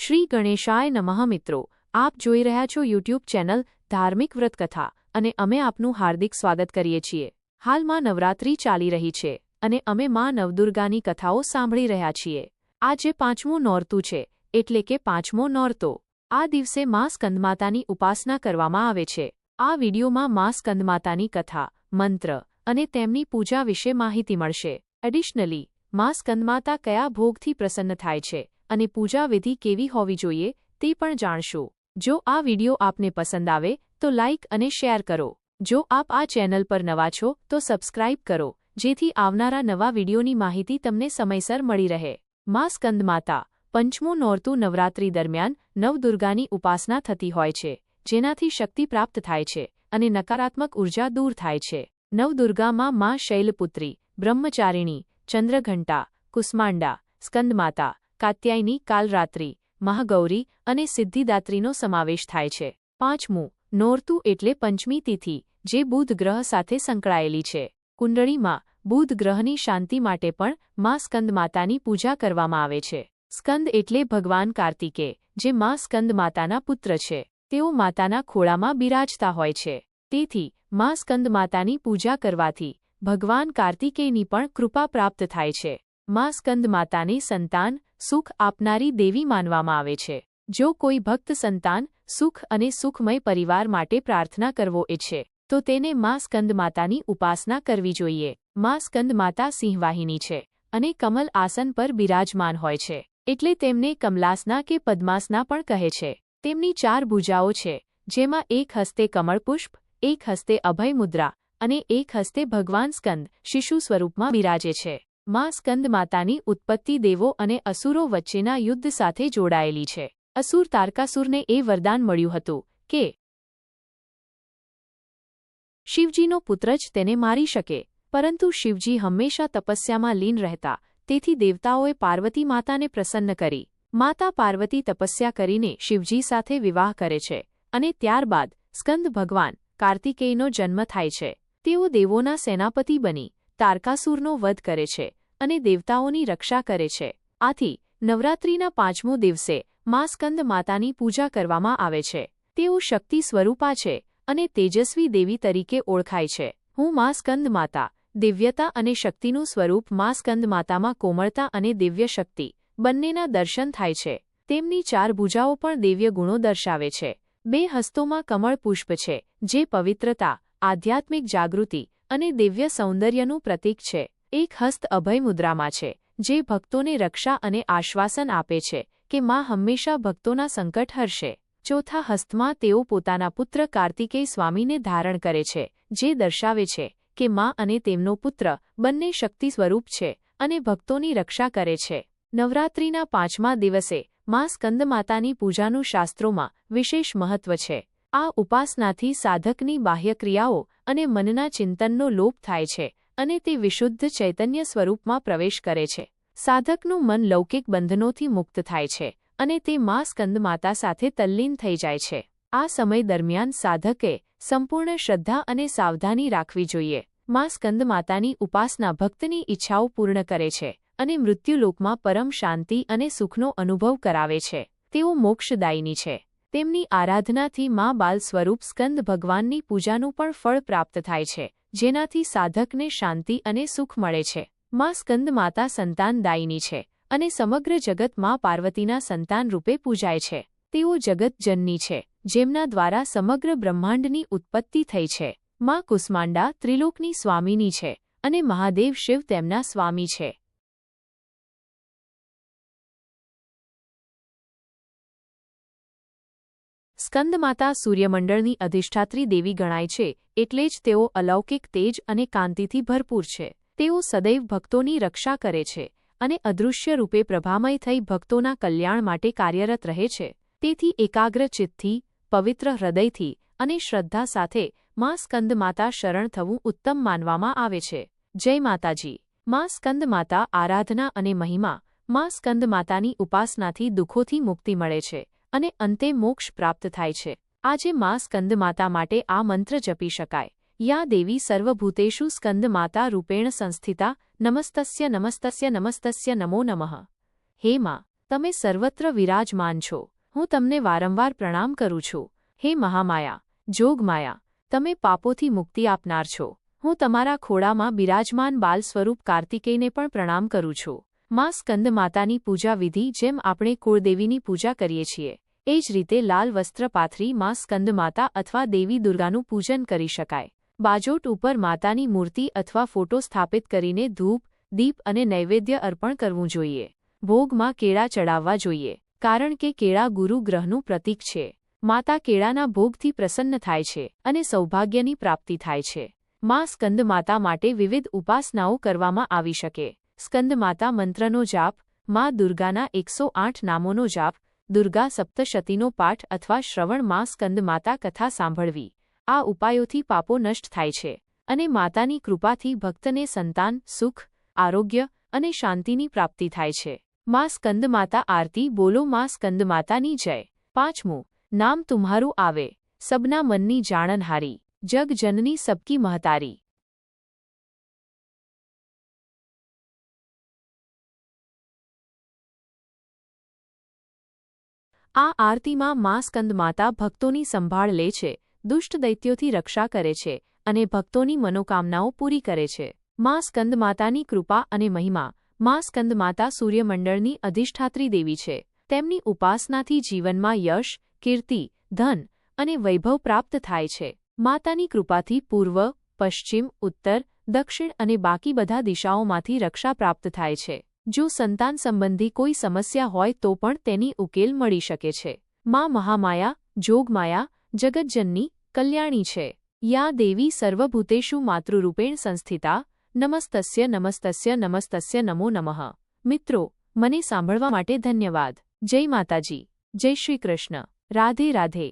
શ્રી ગણેશાય નમઃ મિત્રો, આપ જોઈ રહ્યા છો યુટ્યુબ ચેનલ ધાર્મિક વ્રતકથા અને અમે આપનું હાર્દિક સ્વાગત કરીએ છીએ। હાલમાં નવરાત્રી ચાલી રહી છે અને અમે માં નવદુર્ગાની કથાઓ સાંભળી રહ્યા છીએ। આજે પાંચમું નોરતું છે એટલે કે પાંચમો નોરતો। આ દિવસે માં સ્કંદમાતાની ઉપાસના કરવામાં આવે છે। આ વિડીયોમાં માં સ્કંદમાતાની કથા, મંત્ર અને તેમની પૂજા વિશે માહિતી મળશે। એડિશનલી, માં સ્કંદમાતા કયા ભોગથી પ્રસન્ન થાય છે અને પૂજા વિધિ કેવી હોવી જોઈએ તે પણ જાણશો। જો આ વિડિયો આપને પસંદ આવે તો લાઇક અને શેર કરો। જો આપ આ ચેનલ પર નવા છો તો સબસ્ક્રાઇબ કરો જેથી આવનારા નવા વિડિયોની માહિતી તમને સમયસર મળી રહે। માં સ્કંદમાતા પંચમું નોરતું નવરાત્રી દરમિયાન નવદુર્ગાની ઉપાસના થતી હોય છે, જેનાથી શક્તિ પ્રાપ્ત થાય છે અને નકારાત્મક ઉર્જા દૂર થાય છે। નવદુર્ગામાં માં શૈલપુત્રી, બ્રહ્મચારિણી, ચંદ્રઘંટા, કુષ્માંડા, સ્કંદમાતા, કાત્યાયની, કાલરાત્રી, મહાગૌરી અને સિદ્ધિદાત્રીનો સમાવેશ થાય છે। પાંચમું નોરતું એટલે પંચમી તિથિ, જે બુધ ગ્રહ સાથે સંકળાયેલી છે। કુંડળીમાં બુધ ગ્રહની શાંતિ માટે પણ માં સ્કંદમાતાની પૂજા કરવામાં આવે છે। સ્કંદ એટલે ભગવાન કાર્તિકે, જે માં સ્કંદમાતાના પુત્ર છે। તેઓ માતાના ખોળામાં બિરાજતા હોય છે, તેથી માં સ્કંદમાતાની પૂજા કરવાથી ભગવાન કાર્તિકેયની પણ કૃપા પ્રાપ્ત થાય છે। માં સ્કંદમાતાને સંતાન સુખ આપનારી દેવી માનવામાં આવે છે। જો કોઈ ભક્ત સંતાન સુખ અને સુખમય પરિવાર માટે પ્રાર્થના કરવો ઈચ્છે તો તેને માં સ્કંદમાતાની ઉપાસના કરવી જોઈએ। માં સ્કંદમાતા સિંહવાહિની છે અને કમલ આસન પર બિરાજમાન હોય છે, એટલે તેમને કમલાસના કે પદ્માસના પણ કહે છે। તેમની 4 ભુજાઓ છે, જેમાં એક હસ્તે કમળપુષ્પ, એક હસ્તે અભય મુદ્રા અને એક હસ્તે ભગવાન સ્કંદ શિશુ સ્વરૂપમાં બિરાજે છે। માં સ્કંદમાતાની ઉત્પત્તિ દેવો અને અસુરો વચ્ચેના યુદ્ધ સાથે જોડાયેલી છે। અસુર તારકાસુરને એ વરદાન મળ્યું હતું કે શિવજીનો પુત્ર જ તેને મારી શકે, પરંતુ શિવજી હંમેશા તપસ્યામાં લીન રહેતા, તેથી દેવતાઓએ પાર્વતી માતાને પ્રસન્ન કરી। માતા પાર્વતી તપસ્યા કરીને શિવજી સાથે વિવાહ કરે છે અને ત્યારબાદ સ્કંદ ભગવાન કાર્તિકેયનો જન્મ થાય છે। તેઓ દેવોના સેનાપતિ બની તારકાસુરનો વધ કરે છે અને દેવતાઓની રક્ષા કરે છે। આથી નવરાત્રિના પાંચમો દિવસે માં સ્કંદ માતાની પૂજા કરવામાં આવે છે। તેઓ શક્તિ સ્વરૂપા છે અને તેજસ્વી દેવી તરીકે ઓળખાય છે। હું માં સ્કંદ માતા, દિવ્યતા અને શક્તિનું સ્વરૂપ માં સ્કંદ માતામાં કોમળતા અને દિવ્ય શક્તિ બંનેના દર્શન થાય છે। તેમની 4 ભુજાઓ પણ દિવ્ય ગુણો દર્શાવે છે। 2 હસ્તોમાં કમળ પુષ્પ છે, જે પવિત્રતા, આધ્યાત્મિક જાગૃતિ અને દિવ્ય સૌંદર્યનું પ્રતીક છે। એક હસ્ત અભય મુદ્રામાં છે, જે ભક્તોને રક્ષા અને આશ્વાસન આપે છે કે માં હંમેશા ભક્તોના સંકટ હરશે। ચોથા હસ્તમાં તેઓ પોતાના પુત્ર કાર્તિકેય સ્વામીને ધારણ કરે છે, જે દર્શાવે છે કે માં અને તેમનો પુત્ર બંને શક્તિ સ્વરૂપ છે અને ભક્તોની રક્ષા કરે છે। નવરાત્રિના પાંચમા દિવસે માં સ્કંદમાતાની પૂજાનું શાસ્ત્રોમાં વિશેષ મહત્વ છે। આ ઉપાસનાથી સાધકની બાહ્ય ક્રિયાઓ અને મનના ચિંતનનો લોપ થાય છે અને તે વિશુદ્ધ ચૈતન્ય સ્વરૂપમાં પ્રવેશ કરે છે। સાધકનું મન લૌકિક બંધનોથી મુક્ત થાય છે અને તે માં સ્કંદમાતા સાથે તલ્લીન થઈ જાય છે। આ સમય દરમિયાન સાધકે સંપૂર્ણ શ્રદ્ધા અને સાવધાની રાખવી જોઈએ। માં સ્કંદમાતાની ઉપાસના ભક્તની ઈચ્છાઓ પૂર્ણ કરે છે અને મૃત્યુલોકમાં પરમ શાંતિ અને સુખનો અનુભવ કરાવે છે। તેઓ મોક્ષદાયિની છે। તેમની આરાધનાથી માં બાલ સ્વરૂપ સ્કંદ ભગવાનની પૂજાનું પણ ફળ પ્રાપ્ત થાય છે, જેનાથી સાધકને શાંતિ અને સુખ મળે છે। માં સ્કંદમાતા સંતાનદાયિની છે અને સમગ્ર જગત માં પાર્વતીના સંતાન રૂપે પૂજાય છે। તેઓ જગતજનની છે, જેમના દ્વારા સમગ્ર બ્રહ્માંડની ઉત્પત્તિ થઈ છે। માં કુષ્માંડા ત્રિલોકની સ્વામીની છે અને મહાદેવ શિવ તેમના સ્વામી છે। સ્કંદમાતા સૂર્યમંડળની અધિષ્ઠાત્રી દેવી ગણાય છે, એટલે જ તેઓ અલૌકિક તેજ અને કાંતિથી ભરપૂર છે। તેઓ સદૈવ ભક્તોની રક્ષા કરે છે અને અદૃશ્ય રૂપે પ્રભામય થઈ ભક્તોના કલ્યાણ માટે કાર્યરત રહે છે। તેથી એકાગ્ર ચિત્તથી, પવિત્ર હૃદયથી અને શ્રદ્ધા સાથે માં સ્કંદમાતા શરણ થવું ઉત્તમ માનવામાં આવે છે। જય માતાજી। માં સ્કંદમાતા આરાધના અને મહિમા। માં સ્કંદમાતાની ઉપાસનાથી દુઃખોથી મુક્તિ મળે છે અને અંતે મોક્ષ પ્રાપ્ત થાય છે। આજે માં સ્કંદમાતા માટે આ મંત્ર જપી શકાય। યા દેવી સર્વભૂતેષુ સ્કંદમાતા રૂપેણ સંસ્થિતા, નમસ્તસ્ય નમસ્તસ્ય નમસ્તસ્ય નમો નમઃ। હે માં, તમે સર્વત્ર વિરાજમાન છો. હું તમને વારંવાર પ્રણામ કરું છું. હે મહામાયા, જોગમાયા, તમે પાપોથી મુક્તિ આપનાર છો. હું તમારા ખોળામાં બિરાજમાન બાલ સ્વરૂપ કાર્તિકેયને પણ પ્રણામ કરું છું. માં સ્કંદ માતાની પૂજા વિધિ જેમ આપણે કુળદેવીની પૂજા કરીએ છીએ એ જ રીતે લાલ વસ્ત્ર પાથરી માં સ્કંદ માતા અથવા દેવી દુર્ગાનું પૂજન કરી શકાય. બાજોટ ઉપર માતાની મૂર્તિ અથવા ફોટો સ્થાપિત કરીને ધૂપ, દીપ અને નૈવેદ્ય અર્પણ કરવું જોઈએ. ભોગમાં કેળા ચડાવવા જોઈએ, કારણ કે કેળા ગુરુ ગ્રહનું પ્રતીક છે. માતા કેળાના ભોગથી પ્રસન્ન થાય છે અને સૌભાગ્યની પ્રાપ્તિ થાય છે. માં સ્કંદ માતા માટે વિવિધ ઉપાસનાઓ કરવામાં આવી શકે. સ્કંદ માતા મંત્રનો જાપ, માં દુર્ગાના 108 નામોનો જાપ, દુર્ગા સપ્તશતીનો પાઠ અથવા શ્રવણ માં સ્કંદ માતા કથા સાંભળવી. આ ઉપાયોથી પાપો નષ્ટ થાય છે અને માતાની કૃપાથી ભક્તને સંતાન, સુખ, આરોગ્ય અને શાંતિની પ્રાપ્તિ થાય છે. માં સ્કંદ માતા આરતી બોલો. માં સ્કંદ માતાની જય. 5મું નામ તુમ્હારું આવે, સબના મનની જાણનહારી, જગ જનની સબકી મહતારી. આ આરતીમાં માં સ્કંદ માતા ભક્તોની સંભાળ લે છે, દુષ્ટ દૈત્યોથી રક્ષા કરે છે અને ભક્તોની મનોકામનાઓ પૂરી કરે છે. માં સ્કંદ માતાની કૃપા અને મહિમા. માં સ્કંદ માતા સૂર્યમંડળની અધિષ્ઠાત્રી દેવી છે. તેમની ઉપાસનાથી જીવનમાં યશ, કીર્તિ, ધન અને વૈભવ પ્રાપ્ત થાય છે. માતાની કૃપાથી પૂર્વ, પશ્ચિમ, ઉત્તર, દક્ષિણ અને બાકી બધા દિશાઓમાંથી રક્ષા પ્રાપ્ત થાય છે. જો સંતાન સંબંધી કોઈ સમસ્યા હોય તો પણ તેની ઉકેલ મળી શકે છે. માં મહામાયા, જોગમાયા, જગતજનની, કલ્યાણી છે. યા દેવી સર્વભૂતેષુ માતૃરૂપેણ સંસ્થિતા, નમસ્તસ્ય નમસ્તસ્ય નમસ્તસ્ય નમો નમઃ. મિત્રો, મને સાંભળવા માટે ધન્યવાદ. જય માતાજી. જય શ્રી કૃષ્ણ. રાધે રાધે.